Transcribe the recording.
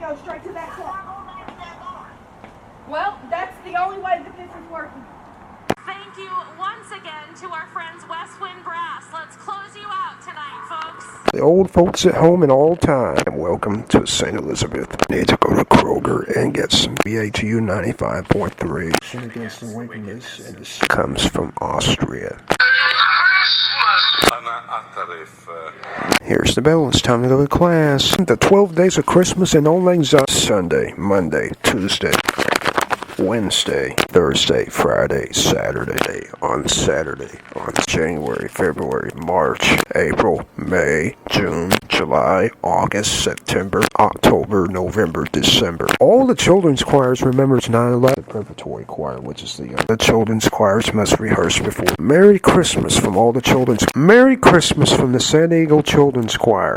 go straight to that clock. Well, that's the only way that this is working. Thank you once again to our friends West Wind Brass. Let's close you out tonight, folks. The old folks at home in all time. Welcome to St. Elizabeth. Need to go to Kroger and get some BATU 95.3. Sin against the wickedness, and this comes from Austria. Here's the bell. It's time to go to class. The 12 days of Christmas and all things are Sunday, Monday, Tuesday, Wednesday, Thursday, Friday, Saturday. On January, February, March, April, May, June, July, August, September, October, November, December. All the children's choirs remembers 9/11. The preparatory choir, which is the children's choirs must rehearse before. Merry Christmas from all the children's. Merry Christmas from the San Diego Children's Choir.